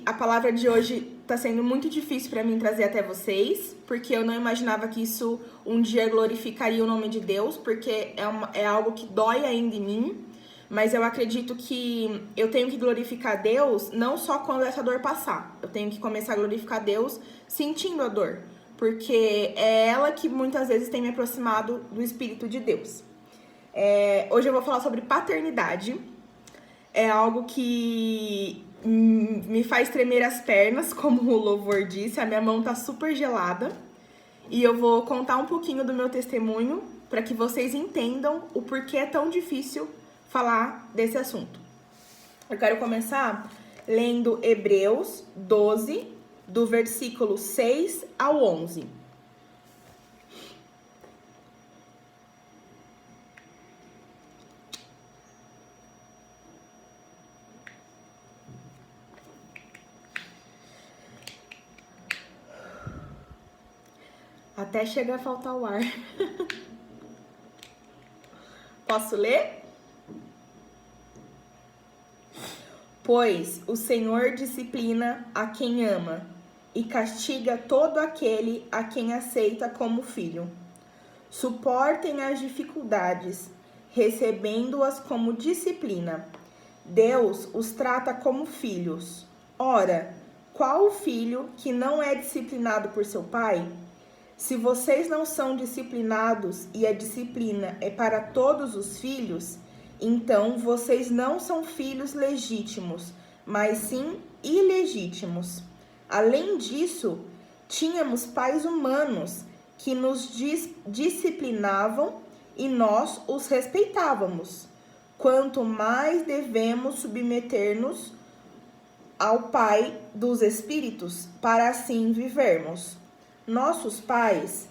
A palavra de hoje está sendo muito difícil para mim trazer até vocês, porque eu não imaginava que isso um dia glorificaria o nome de Deus, porque é algo que dói ainda em mim, mas eu acredito que eu tenho que glorificar Deus não só quando essa dor passar, eu tenho que começar a glorificar Deus sentindo a dor, porque é ela que muitas vezes tem me aproximado do Espírito de Deus. Hoje eu vou falar sobre paternidade. É algo que me faz tremer as pernas, como o louvor disse. A minha mão tá super gelada. E eu vou contar um pouquinho do meu testemunho para que vocês entendam o porquê é tão difícil falar desse assunto. Eu quero começar lendo Hebreus 12, do versículo 6 ao 11. Até chega a faltar o ar. Posso ler? Pois o Senhor disciplina a quem ama e castiga todo aquele a quem aceita como filho. Suportem as dificuldades, recebendo-as como disciplina. Deus os trata como filhos. Ora, qual o filho que não é disciplinado por seu pai? Se vocês não são disciplinados e a disciplina é para todos os filhos, então vocês não são filhos legítimos, mas sim ilegítimos. Além disso, tínhamos pais humanos que nos disciplinavam e nós os respeitávamos. Quanto mais devemos submeter-nos ao Pai dos Espíritos para assim vivermos. Nossos pais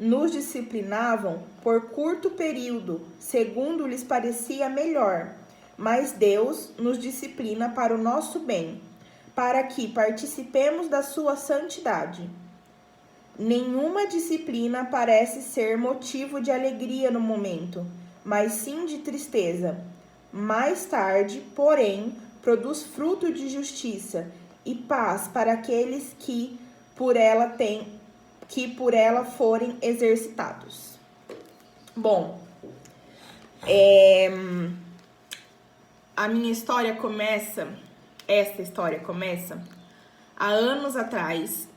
nos disciplinavam por curto período, segundo lhes parecia melhor, mas Deus nos disciplina para o nosso bem, para que participemos da sua santidade. Nenhuma disciplina parece ser motivo de alegria no momento, mas sim de tristeza. Mais tarde, porém, produz fruto de justiça e paz para aqueles que por ela forem exercitados. Bom, esta história começa há anos atrás,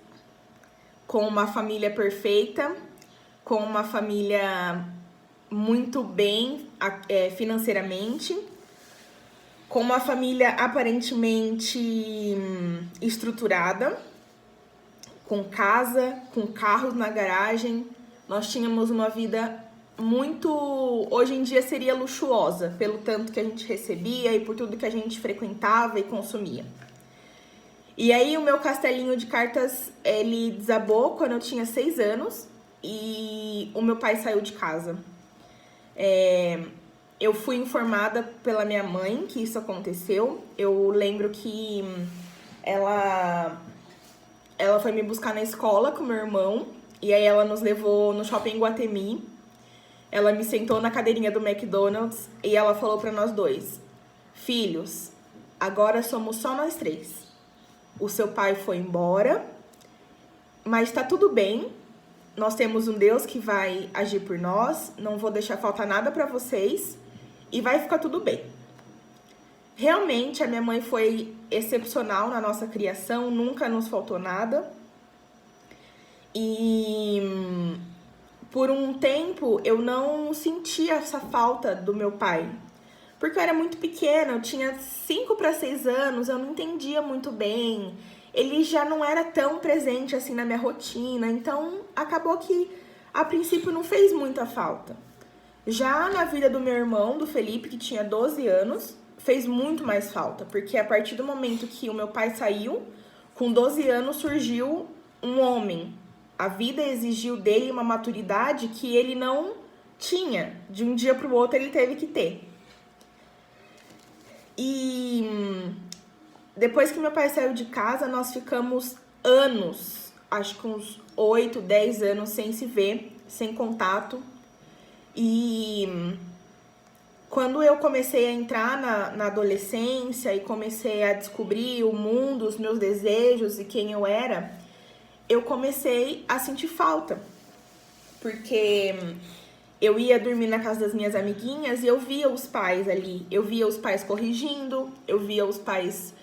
com uma família perfeita, com uma família muito bem financeiramente, com uma família aparentemente estruturada, com casa, com carros na garagem. Nós tínhamos uma vida muito, hoje em dia seria luxuosa, pelo tanto que a gente recebia e por tudo que a gente frequentava e consumia. E aí o meu castelinho de cartas, ele desabou quando eu tinha 6 anos e o meu pai saiu de casa. Eu fui informada pela minha mãe que isso aconteceu. Eu lembro que ela foi me buscar na escola com meu irmão, e aí ela nos levou no shopping Guatemi. Ela me sentou na cadeirinha do McDonald's e ela falou para nós dois: filhos, agora somos só nós 3. O seu pai foi embora, mas tá tudo bem. Nós temos um Deus que vai agir por nós, não vou deixar faltar nada para vocês e vai ficar tudo bem. Realmente, a minha mãe foi excepcional na nossa criação, nunca nos faltou nada. E por um tempo eu não sentia essa falta do meu pai, porque eu era muito pequena, eu tinha 5 para 6 anos, eu não entendia muito bem. Ele já não era tão presente assim na minha rotina, então acabou que a princípio não fez muita falta. Já na vida do meu irmão, do Felipe, que tinha 12 anos, fez muito mais falta, porque a partir do momento que o meu pai saiu, com 12 anos surgiu um homem. A vida exigiu dele uma maturidade que ele não tinha. De um dia para o outro ele teve que ter. E depois que meu pai saiu de casa, nós ficamos anos, acho que uns 8, 10 anos sem se ver, sem contato. E quando eu comecei a entrar na adolescência e comecei a descobrir o mundo, os meus desejos e quem eu era, eu comecei a sentir falta. Porque eu ia dormir na casa das minhas amiguinhas e eu via os pais ali. Eu via os pais corrigindo, eu via os pais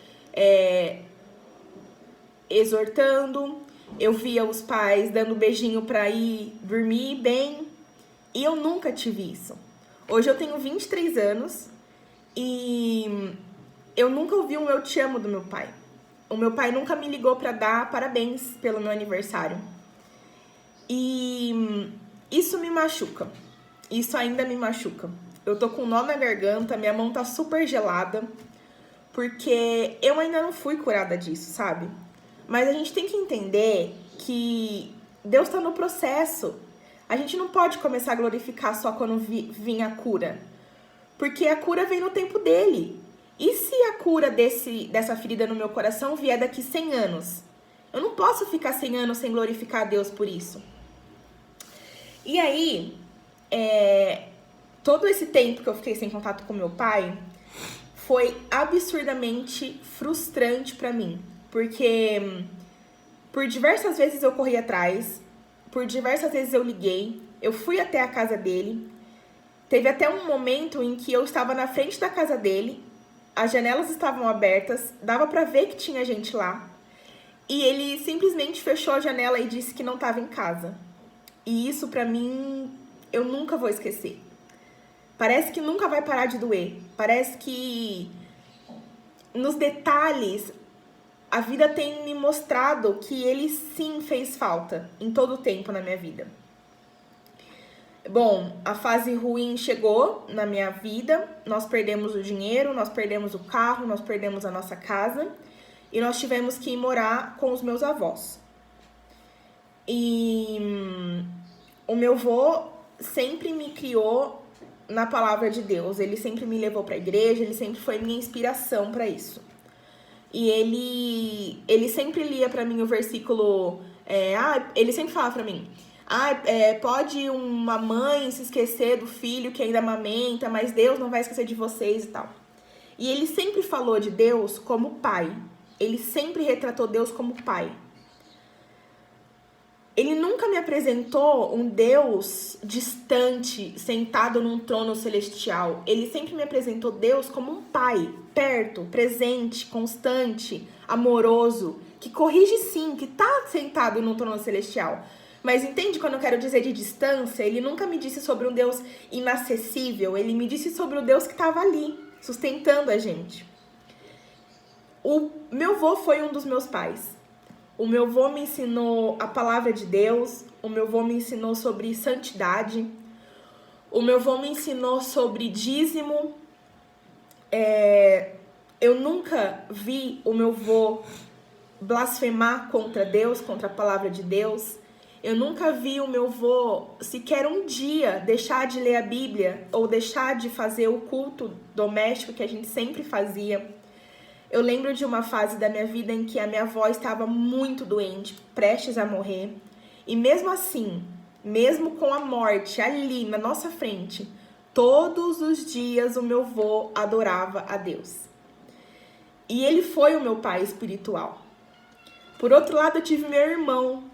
exortando, eu via os pais dando beijinho pra ir dormir bem. E eu nunca tive isso. Hoje eu tenho 23 anos e eu nunca ouvi um eu te amo do meu pai. O meu pai nunca me ligou pra dar parabéns pelo meu aniversário. E isso me machuca. Isso ainda me machuca. Eu tô com um nó na garganta, minha mão tá super gelada, porque eu ainda não fui curada disso, sabe? Mas a gente tem que entender que Deus tá no processo. A gente não pode começar a glorificar só quando vir a cura. Porque a cura vem no tempo dele. E se a cura dessa ferida no meu coração vier daqui 100 anos? Eu não posso ficar 100 anos sem glorificar a Deus por isso. E aí, todo esse tempo que eu fiquei sem contato com meu pai foi absurdamente frustrante pra mim. Porque por diversas vezes eu corri atrás, por diversas vezes eu liguei, eu fui até a casa dele. Teve até um momento em que eu estava na frente da casa dele, as janelas estavam abertas, dava pra ver que tinha gente lá. E ele simplesmente fechou a janela e disse que não estava em casa. E isso pra mim, eu nunca vou esquecer. Parece que nunca vai parar de doer. Parece que nos detalhes a vida tem me mostrado que ele sim fez falta em todo o tempo na minha vida. Bom, a fase ruim chegou na minha vida, nós perdemos o dinheiro, nós perdemos o carro, nós perdemos a nossa casa e nós tivemos que ir morar com os meus avós. E o meu avô sempre me criou na palavra de Deus, ele sempre me levou para a igreja, ele sempre foi minha inspiração para isso. E ele sempre lia para mim o versículo, ele sempre falava para mim, pode uma mãe se esquecer do filho que ainda amamenta, mas Deus não vai esquecer de vocês e tal. E ele sempre falou de Deus como pai. Ele sempre retratou Deus como pai. Ele nunca me apresentou um Deus distante, sentado num trono celestial. Ele sempre me apresentou Deus como um pai, perto, presente, constante, amoroso, que corrige sim, que tá sentado num trono celestial. Mas entende quando eu quero dizer de distância? Ele nunca me disse sobre um Deus inacessível, ele me disse sobre o Deus que estava ali, sustentando a gente. O meu avô foi um dos meus pais. O meu avô me ensinou a palavra de Deus, o meu avô me ensinou sobre santidade, o meu avô me ensinou sobre dízimo. Eu nunca vi o meu avô blasfemar contra Deus, contra a palavra de Deus. Eu nunca vi o meu avô sequer um dia deixar de ler a Bíblia ou deixar de fazer o culto doméstico que a gente sempre fazia. Eu lembro de uma fase da minha vida em que a minha avó estava muito doente, prestes a morrer. E mesmo assim, mesmo com a morte ali na nossa frente, todos os dias o meu avô adorava a Deus. E ele foi o meu pai espiritual. Por outro lado, eu tive meu irmão,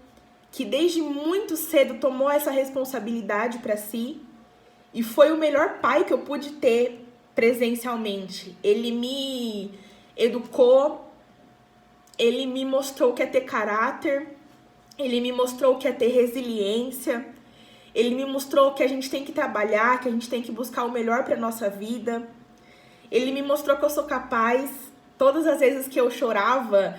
que desde muito cedo tomou essa responsabilidade para si e foi o melhor pai que eu pude ter presencialmente. Ele me educou, ele me mostrou o que é ter caráter, ele me mostrou o que é ter resiliência, ele me mostrou que a gente tem que trabalhar, que a gente tem que buscar o melhor para nossa vida. Ele me mostrou que eu sou capaz. Todas as vezes que eu chorava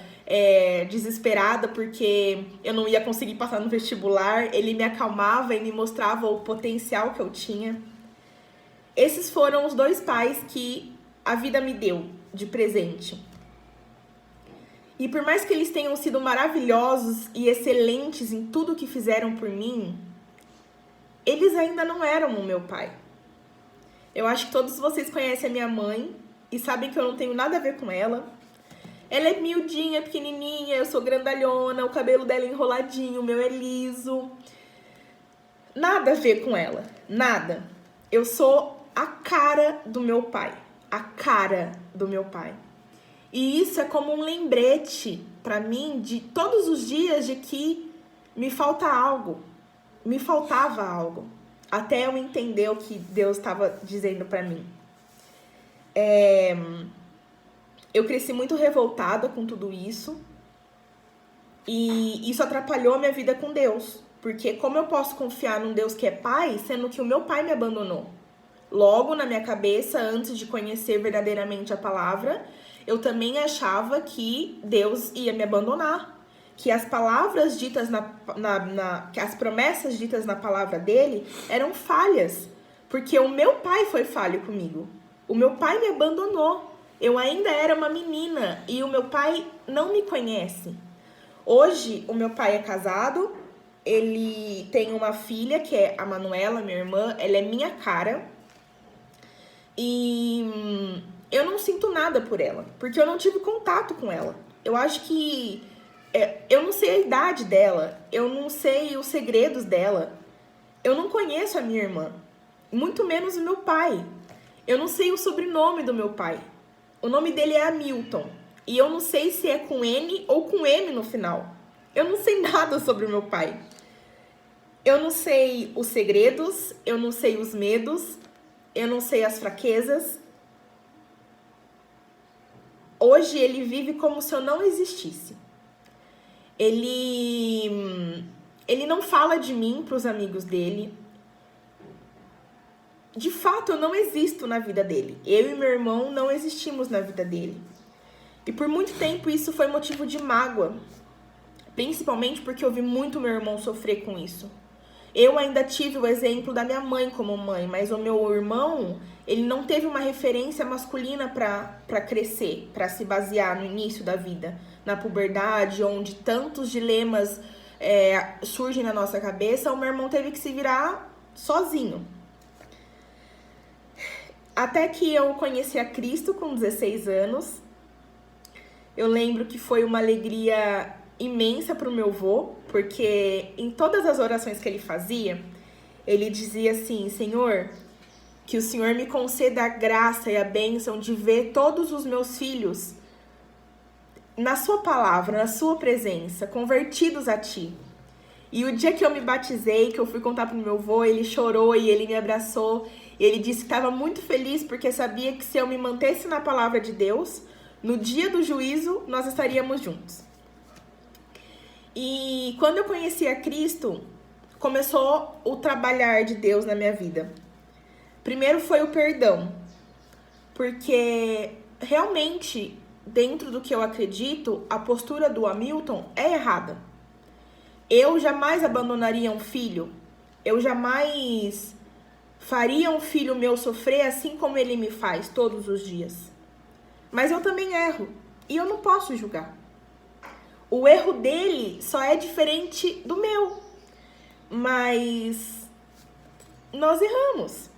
desesperada porque eu não ia conseguir passar no vestibular, ele me acalmava e me mostrava o potencial que eu tinha. Esses foram os 2 pais que a vida me deu de presente. E por mais que eles tenham sido maravilhosos e excelentes em tudo que fizeram por mim, eles ainda não eram o meu pai. Eu acho que todos vocês conhecem a minha mãe e sabem que eu não tenho nada a ver com ela. Ela é miudinha, pequenininha, eu sou grandalhona, o cabelo dela é enroladinho, o meu é liso. Nada a ver com ela, nada. Eu sou a cara do meu pai. A cara do meu pai. E isso é como um lembrete para mim de todos os dias de que me falta algo. Me faltava algo. Até eu entender o que Deus estava dizendo para mim. Eu cresci muito revoltada com tudo isso. E isso atrapalhou a minha vida com Deus. Porque como eu posso confiar num Deus que é pai, sendo que o meu pai me abandonou? Logo, na minha cabeça, antes de conhecer verdadeiramente a palavra, eu também achava que Deus ia me abandonar. Que as palavras ditas que as promessas ditas na palavra dele eram falhas. Porque o meu pai foi falho comigo. O meu pai me abandonou. Eu ainda era uma menina e o meu pai não me conhece. Hoje, o meu pai é casado, ele tem uma filha, que é a Manuela, minha irmã, ela é minha cara. E eu não sinto nada por ela, porque eu não tive contato com ela. Eu acho que... eu não sei a idade dela, eu não sei os segredos dela. Eu não conheço a minha irmã, muito menos o meu pai. Eu não sei o sobrenome do meu pai. O nome dele é Hamilton. E eu não sei se é com N ou com M no final. Eu não sei nada sobre o meu pai. Eu não sei os segredos, eu não sei os medos, eu não sei as fraquezas. Hoje ele vive como se eu não existisse. Ele não fala de mim para os amigos dele. De fato, eu não existo na vida dele. Eu e meu irmão não existimos na vida dele. E por muito tempo isso foi motivo de mágoa. Principalmente porque eu vi muito meu irmão sofrer com isso. Eu ainda tive o exemplo da minha mãe como mãe, mas o meu irmão, ele não teve uma referência masculina para crescer, para se basear no início da vida, na puberdade, onde tantos dilemas surgem na nossa cabeça. O meu irmão teve que se virar sozinho. Até que eu conheci a Cristo com 16 anos. Eu lembro que foi uma alegria imensa para o meu avô, porque em todas as orações que ele fazia, ele dizia assim: Senhor, que o Senhor me conceda a graça e a bênção de ver todos os meus filhos na sua palavra, na sua presença, convertidos a ti. E o dia que eu me batizei, que eu fui contar pro meu avô, ele chorou e ele me abraçou. E ele disse que estava muito feliz porque sabia que se eu me mantesse na palavra de Deus, no dia do juízo, nós estaríamos juntos. E quando eu conheci a Cristo, começou o trabalhar de Deus na minha vida. Primeiro foi o perdão, porque realmente, dentro do que eu acredito, a postura do Hamilton é errada. Eu jamais abandonaria um filho, eu jamais faria um filho meu sofrer assim como ele me faz todos os dias. Mas eu também erro e eu não posso julgar. O erro dele só é diferente do meu, mas nós erramos.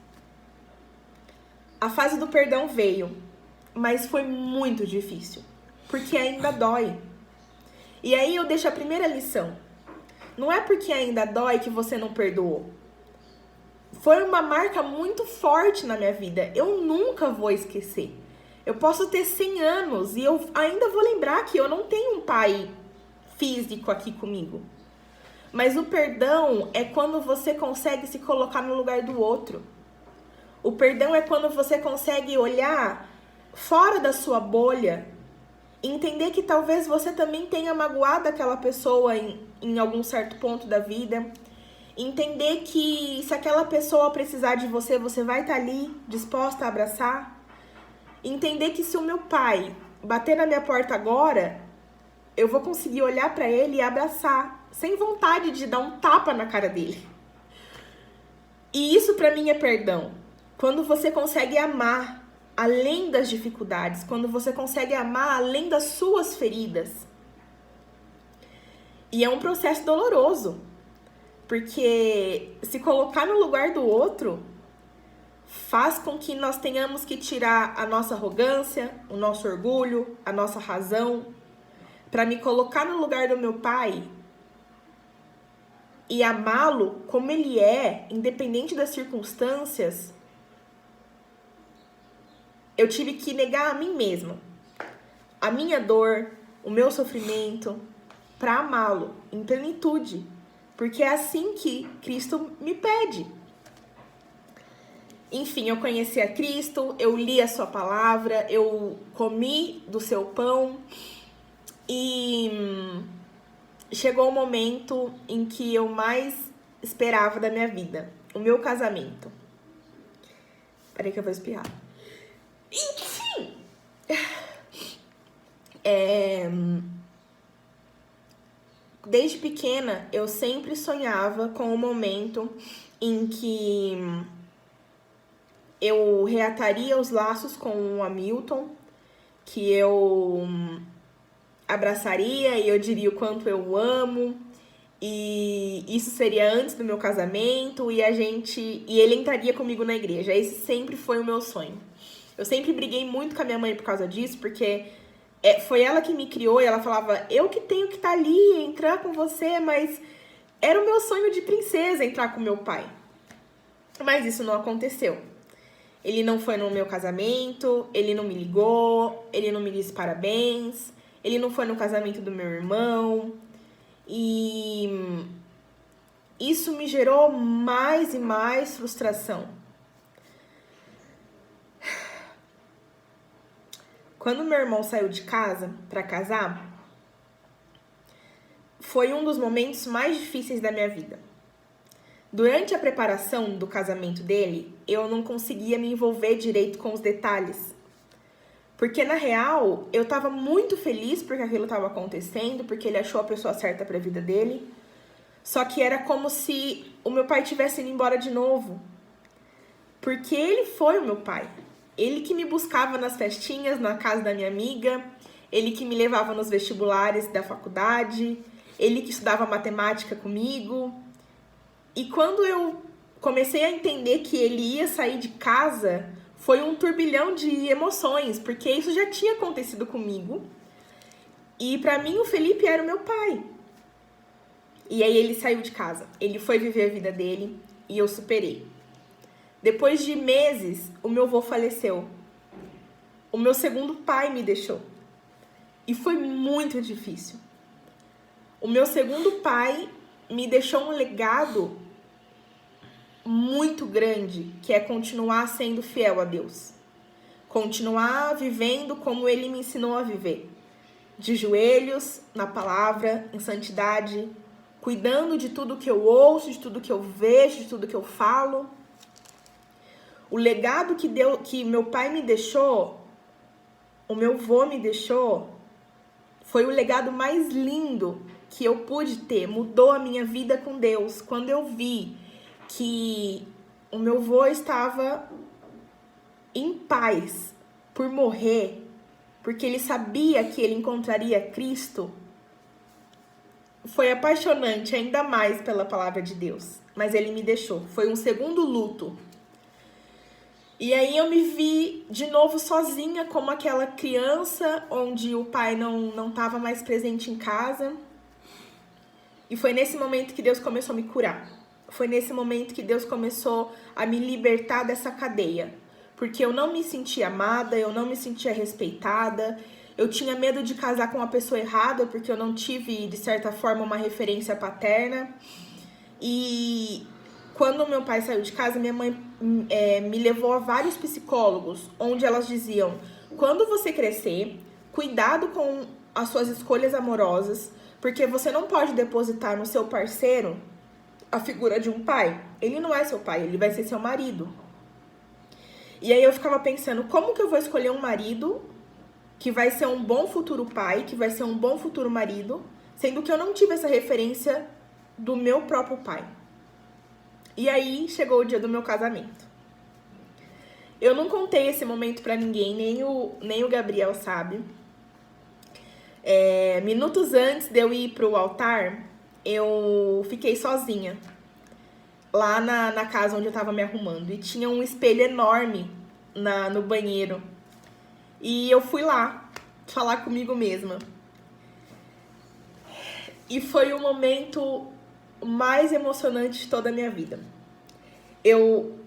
A fase do perdão veio, mas foi muito difícil, porque ainda dói. E aí eu deixo a primeira lição. Não é porque ainda dói que você não perdoou. Foi uma marca muito forte na minha vida. Eu nunca vou esquecer. Eu posso ter 100 anos e eu ainda vou lembrar que eu não tenho um pai físico aqui comigo. Mas o perdão é quando você consegue se colocar no lugar do outro. O perdão é quando você consegue olhar fora da sua bolha e entender que talvez você também tenha magoado aquela pessoa em algum certo ponto da vida. Entender que se aquela pessoa precisar de você, você vai estar ali disposta a abraçar. Entender que se o meu pai bater na minha porta agora, eu vou conseguir olhar para ele e abraçar, sem vontade de dar um tapa na cara dele. E isso para mim é perdão. Quando você consegue amar além das dificuldades, quando você consegue amar além das suas feridas. E é um processo doloroso, porque se colocar no lugar do outro faz com que nós tenhamos que tirar a nossa arrogância, o nosso orgulho, a nossa razão, para me colocar no lugar do meu pai e amá-lo como ele é, independente das circunstâncias. eu tive que negar a mim mesma, a minha dor, o meu sofrimento, para amá-lo em plenitude, porque é assim que Cristo me pede. Enfim, eu conheci a Cristo, eu li a sua palavra, eu comi do seu pão e chegou o momento em que eu mais esperava da minha vida, o meu casamento. Peraí que eu vou espirrar. Enfim, desde pequena eu sempre sonhava com o momento em que eu reataria os laços com o Hamilton, que eu abraçaria e eu diria o quanto eu o amo, e isso seria antes do meu casamento, e ele entraria comigo na igreja. Esse sempre foi o meu sonho. Eu sempre briguei muito com a minha mãe por causa disso, porque foi ela que me criou, e ela falava, eu que tenho que estar ali, entrar com você, mas era o meu sonho de princesa entrar com meu pai. Mas isso não aconteceu. Ele não foi no meu casamento, ele não me ligou, ele não me disse parabéns, ele não foi no casamento do meu irmão. E isso me gerou mais e mais frustração. Quando meu irmão saiu de casa para casar, foi um dos momentos mais difíceis da minha vida. Durante a preparação do casamento dele, eu não conseguia me envolver direito com os detalhes. Porque, na real, eu tava muito feliz porque aquilo estava acontecendo, porque ele achou a pessoa certa para a vida dele. Só que era como se o meu pai tivesse ido embora de novo. Porque ele foi o meu pai. Ele que me buscava nas festinhas, na casa da minha amiga. Ele que me levava nos vestibulares da faculdade. Ele que estudava matemática comigo. E quando eu comecei a entender que ele ia sair de casa, foi um turbilhão de emoções, porque isso já tinha acontecido comigo. E pra mim o Felipe era o meu pai. E aí ele saiu de casa, ele foi viver a vida dele e eu superei. Depois de meses, o meu avô faleceu. O meu segundo pai me deixou. E foi muito difícil. O meu segundo pai me deixou um legado muito grande, que é continuar sendo fiel a Deus. Continuar vivendo como Ele me ensinou a viver. De joelhos, na palavra, em santidade, cuidando de tudo que eu ouço, de tudo que eu vejo, de tudo que eu falo. O legado que meu pai me deixou, o meu avô me deixou, foi o legado mais lindo que eu pude ter. Mudou a minha vida com Deus. Quando eu vi que o meu avô estava em paz por morrer, porque ele sabia que ele encontraria Cristo, foi apaixonante ainda mais pela palavra de Deus. Mas ele me deixou. Foi um segundo luto. E aí eu me vi de novo sozinha, como aquela criança onde o pai não estava mais presente em casa. E foi nesse momento que Deus começou a me curar. Foi nesse momento que Deus começou a me libertar dessa cadeia. Porque eu não me sentia amada, eu não me sentia respeitada. Eu tinha medo de casar com uma pessoa errada, porque eu não tive, de certa forma, uma referência paterna. E quando meu pai saiu de casa, minha mãe me levou a vários psicólogos, onde elas diziam, quando você crescer, cuidado com as suas escolhas amorosas, porque você não pode depositar no seu parceiro a figura de um pai. Ele não é seu pai, ele vai ser seu marido. E aí eu ficava pensando, como que eu vou escolher um marido que vai ser um bom futuro pai, que vai ser um bom futuro marido, sendo que eu não tive essa referência do meu próprio pai. E aí chegou o dia do meu casamento. Eu não contei esse momento pra ninguém, nem o Gabriel sabe. Minutos antes de eu ir pro altar, eu fiquei sozinha lá na casa onde eu tava me arrumando. E tinha um espelho enorme no banheiro. E eu fui lá falar comigo mesma. E foi o momento mais emocionante de toda a minha vida. Eu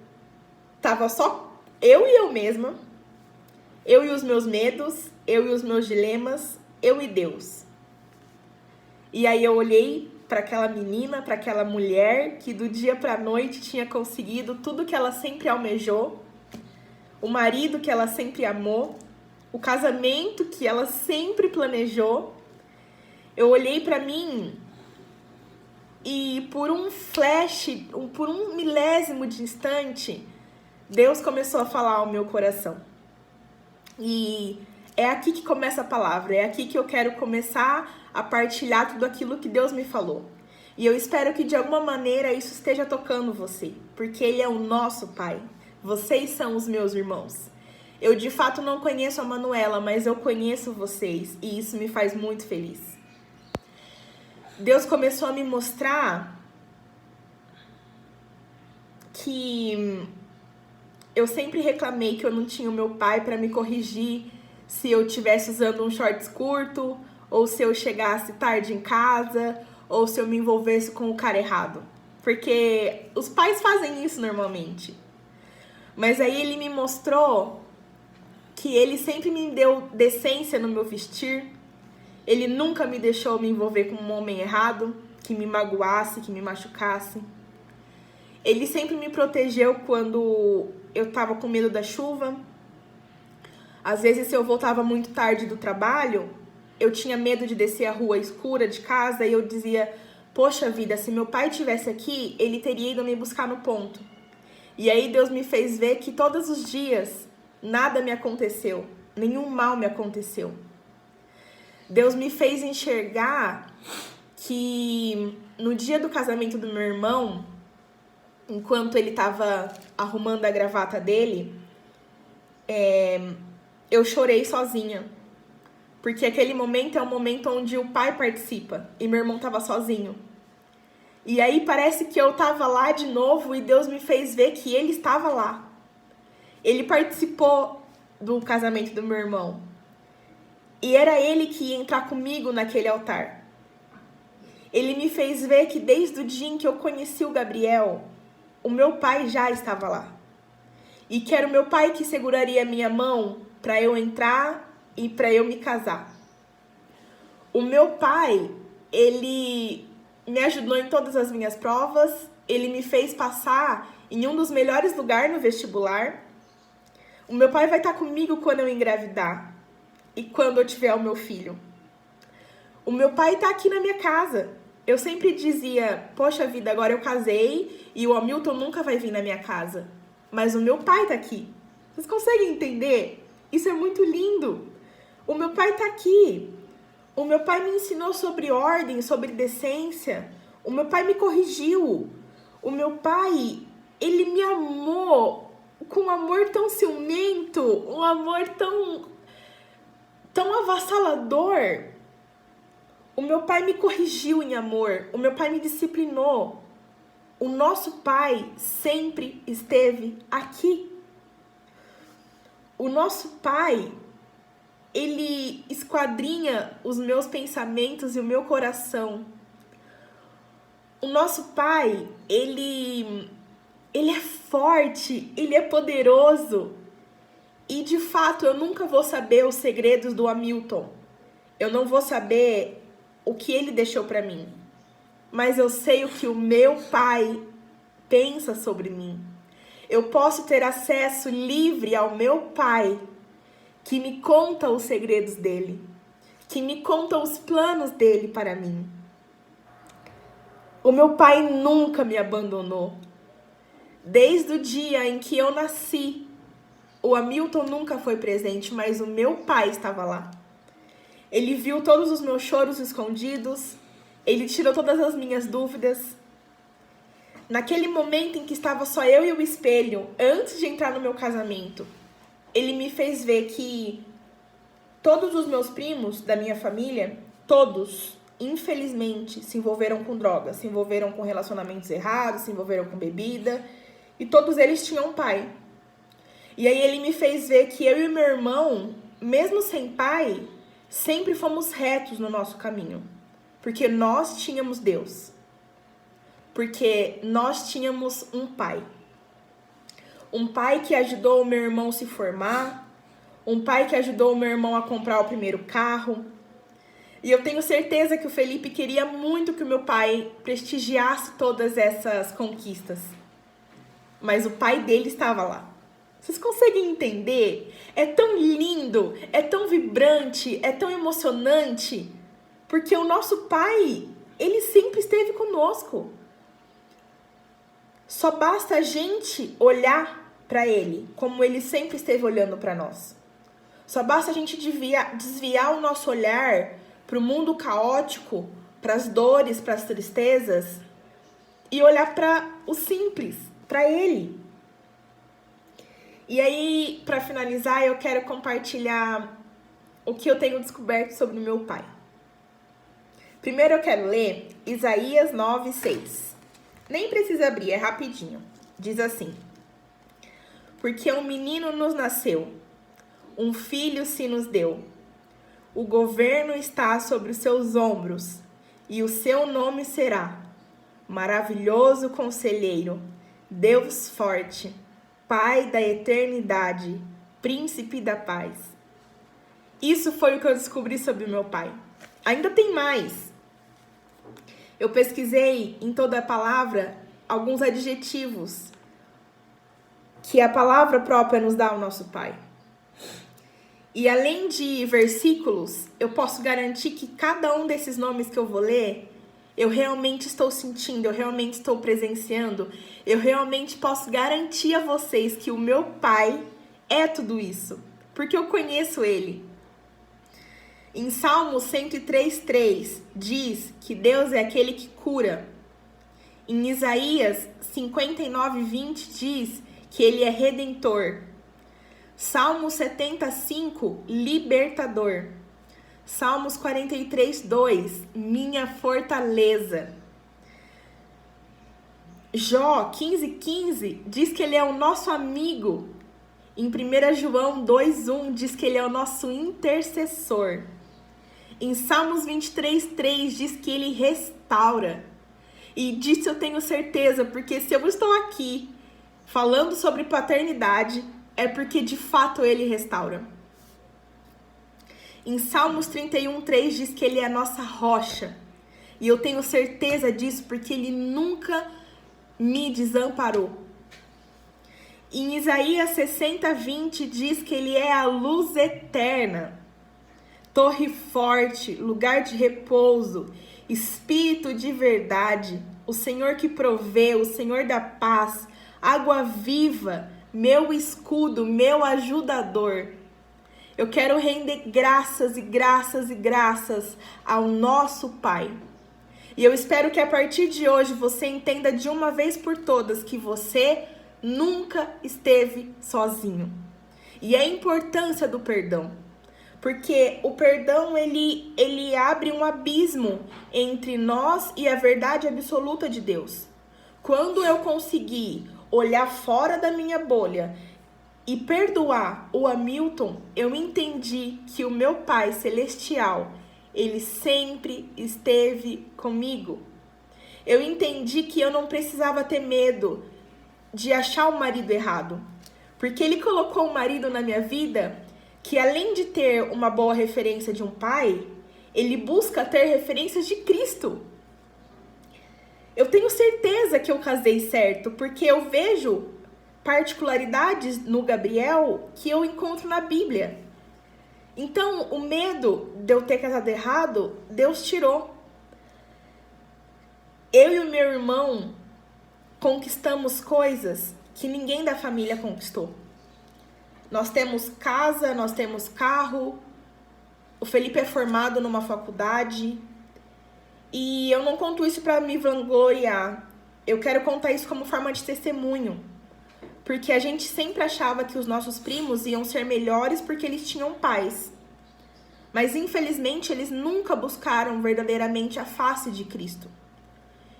tava só eu e eu mesma. Eu e os meus medos, eu e os meus dilemas, eu e Deus. E aí eu olhei para aquela menina, para aquela mulher que do dia para a noite tinha conseguido tudo que ela sempre almejou, o marido que ela sempre amou, o casamento que ela sempre planejou. Eu olhei para mim e por um flash, por um milésimo de instante, Deus começou a falar ao meu coração. E é aqui que começa a palavra, é aqui que eu quero começar a partilhar tudo aquilo que Deus me falou. E eu espero que de alguma maneira isso esteja tocando você, porque Ele é o nosso Pai. Vocês são os meus irmãos. Eu de fato não conheço a Manuela, mas eu conheço vocês e isso me faz muito feliz. Deus começou a me mostrar que eu sempre reclamei que eu não tinha o meu pai para me corrigir se eu estivesse usando um shorts curto, ou se eu chegasse tarde em casa, ou se eu me envolvesse com o cara errado. Porque os pais fazem isso normalmente. Mas aí ele me mostrou que ele sempre me deu decência no meu vestir. Ele nunca me deixou me envolver com um homem errado, que me magoasse, que me machucasse. Ele sempre me protegeu quando eu tava com medo da chuva. Às vezes, se eu voltava muito tarde do trabalho, eu tinha medo de descer a rua escura de casa e eu dizia, poxa vida, se meu pai estivesse aqui, ele teria ido me buscar no ponto. E aí Deus me fez ver que todos os dias nada me aconteceu, nenhum mal me aconteceu. Deus me fez enxergar que no dia do casamento do meu irmão, enquanto ele estava arrumando a gravata dele, eu chorei sozinha. Porque aquele momento é um momento onde o pai participa e meu irmão estava sozinho. E aí parece que eu estava lá de novo e Deus me fez ver que ele estava lá. Ele participou do casamento do meu irmão. E era ele que ia entrar comigo naquele altar. Ele me fez ver que desde o dia em que eu conheci o Gabriel, o meu pai já estava lá. E que era o meu pai que seguraria a minha mão para eu entrar e para eu me casar. O meu pai, ele me ajudou em todas as minhas provas, ele me fez passar em um dos melhores lugares no vestibular. O meu pai vai estar comigo quando eu engravidar e quando eu tiver o meu filho. O meu pai está aqui na minha casa. Eu sempre dizia, poxa vida, agora eu casei e o Hamilton nunca vai vir na minha casa. Mas o meu pai está aqui. Vocês conseguem entender? Isso é muito lindo. O meu pai está aqui. O meu pai me ensinou sobre ordem, sobre decência. O meu pai me corrigiu. O meu pai, ele me amou com um amor tão ciumento, um amor tão avassalador. O meu pai me corrigiu em amor. O meu pai me disciplinou. O nosso pai sempre esteve aqui. O nosso pai, ele esquadrinha os meus pensamentos e o meu coração. O nosso pai, ele é forte, ele é poderoso. E de fato, eu nunca vou saber os segredos do Hamilton. Eu não vou saber o que ele deixou para mim. Mas eu sei o que o meu pai pensa sobre mim. Eu posso ter acesso livre ao meu pai, que me conta os segredos dele, que me conta os planos dele para mim. O meu pai nunca me abandonou. Desde o dia em que eu nasci, o Hamilton nunca foi presente, mas o meu pai estava lá. Ele viu todos os meus choros escondidos, ele tirou todas as minhas dúvidas. Naquele momento em que estava só eu e o espelho, antes de entrar no meu casamento, ele me fez ver que todos os meus primos da minha família, todos, infelizmente, se envolveram com drogas, se envolveram com relacionamentos errados, se envolveram com bebida, e todos eles tinham pai. E aí ele me fez ver que eu e meu irmão, mesmo sem pai, sempre fomos retos no nosso caminho, porque nós tínhamos Deus. Porque nós tínhamos um pai. Um pai que ajudou o meu irmão a se formar. um pai que ajudou o meu irmão a comprar o primeiro carro. E eu tenho certeza que o Felipe queria muito que o meu pai prestigiasse todas essas conquistas. Mas o pai dele estava lá. Vocês conseguem entender? É tão lindo, é tão vibrante, é tão emocionante, porque o nosso pai, ele sempre esteve conosco. Só basta a gente olhar para ele, como ele sempre esteve olhando para nós. Só basta a gente desviar o nosso olhar para o mundo caótico, para as dores, para as tristezas, e olhar para o simples, para ele. E aí, para finalizar, eu quero compartilhar o que eu tenho descoberto sobre o meu pai. Primeiro eu quero ler Isaías 9:6. Nem precisa abrir, é rapidinho. Diz assim: porque um menino nos nasceu, um filho se nos deu. O governo está sobre os seus ombros, e o seu nome será Maravilhoso Conselheiro, Deus Forte, Pai da Eternidade, Príncipe da Paz. Isso foi o que eu descobri sobre o meu pai. Ainda tem mais. Eu pesquisei em toda a palavra alguns adjetivos que a palavra própria nos dá ao nosso pai. E além de versículos, eu posso garantir que cada um desses nomes que eu vou ler, eu realmente estou sentindo, eu realmente estou presenciando, eu realmente posso garantir a vocês que o meu pai é tudo isso, porque eu conheço ele. Em Salmo 103:3 diz que Deus é aquele que cura. Em Isaías 59:20 diz que ele é redentor. Salmo 75, libertador. Salmos 43:2, minha fortaleza. Jó 15:15 diz que ele é o nosso amigo. Em 1 João 2:1 diz que ele é o nosso intercessor. Em Salmos 23:3 diz que ele restaura. E disso eu tenho certeza, porque se eu estou aqui falando sobre paternidade, é porque de fato ele restaura. Em Salmos 31:3 diz que ele é a nossa rocha. E eu tenho certeza disso porque ele nunca me desamparou. Em Isaías 60:20 diz que ele é a luz eterna, torre forte, lugar de repouso, espírito de verdade, o Senhor que provê, o Senhor da paz, água viva, meu escudo, meu ajudador. Eu quero render graças e graças e graças ao nosso Pai. E eu espero que a partir de hoje você entenda de uma vez por todas que você nunca esteve sozinho. E a importância do perdão. Porque o perdão, ele abre um abismo entre nós e a verdade absoluta de Deus. Quando eu conseguir olhar fora da minha bolha e perdoar o Hamilton, eu entendi que o meu Pai Celestial, ele sempre esteve comigo. Eu entendi que eu não precisava ter medo de achar o marido errado, porque ele colocou um marido na minha vida que, além de ter uma boa referência de um pai, ele busca ter referências de Cristo. Eu tenho certeza que eu casei certo, porque eu vejo particularidades no Gabriel que eu encontro na Bíblia. Então, o medo de eu ter casado errado, Deus tirou. Eu e o meu irmão conquistamos coisas que ninguém da família conquistou. Nós temos casa, nós temos carro, o Felipe é formado numa faculdade, e eu não conto isso para me vangloriar. Eu quero contar isso como forma de testemunho, porque a gente sempre achava que os nossos primos iam ser melhores porque eles tinham pais. Mas infelizmente eles nunca buscaram verdadeiramente a face de Cristo.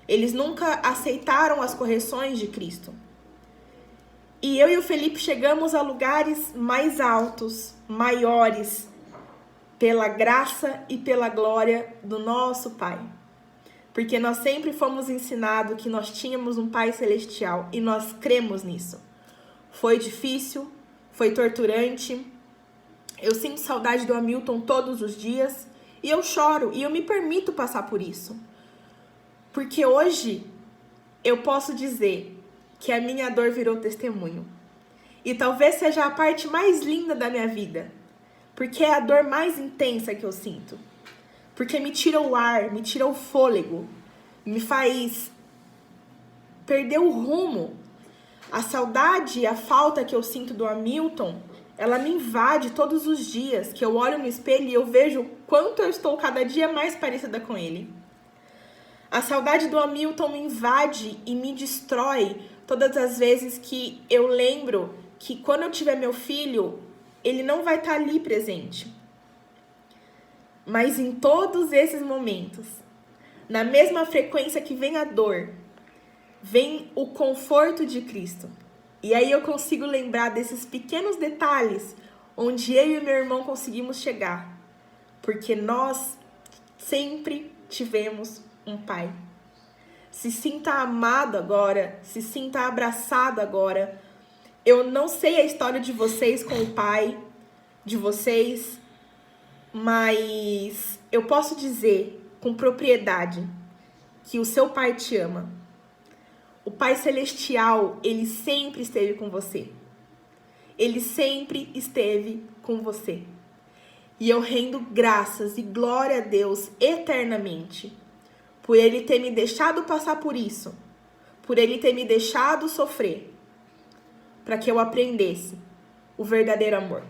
Eles nunca aceitaram as correções de Cristo. E eu e o Felipe chegamos a lugares mais altos, maiores, pela graça e pela glória do nosso Pai. Porque nós sempre fomos ensinados que nós tínhamos um Pai Celestial e nós cremos nisso. Foi difícil, foi torturante, Eu sinto saudade do Hamilton todos os dias e eu choro e eu me permito passar por isso. Porque hoje eu posso dizer que a minha dor virou testemunho. E talvez seja a parte mais linda da minha vida. Porque é a dor mais intensa que eu sinto. Porque me tira o ar, me tira o fôlego, me faz perder o rumo. A saudade e a falta que eu sinto do Hamilton, ela me invade todos os dias, que eu olho no espelho e eu vejo quanto eu estou cada dia mais parecida com ele. A saudade do Hamilton me invade e me destrói todas as vezes que eu lembro que quando eu tiver meu filho, ele não vai estar ali presente. Mas em todos esses momentos, na mesma frequência que vem a dor, vem o conforto de Cristo. E aí eu consigo lembrar desses pequenos detalhes onde eu e meu irmão conseguimos chegar. Porque nós sempre tivemos um pai. Se sinta amado agora, se sinta abraçado agora. Eu não sei a história de vocês com o pai de vocês, mas eu posso dizer com propriedade que o seu pai te ama. O Pai Celestial, ele sempre esteve com você. Ele sempre esteve com você. E eu rendo graças e glória a Deus eternamente por ele ter me deixado passar por isso, por ele ter me deixado sofrer, para que eu aprendesse o verdadeiro amor.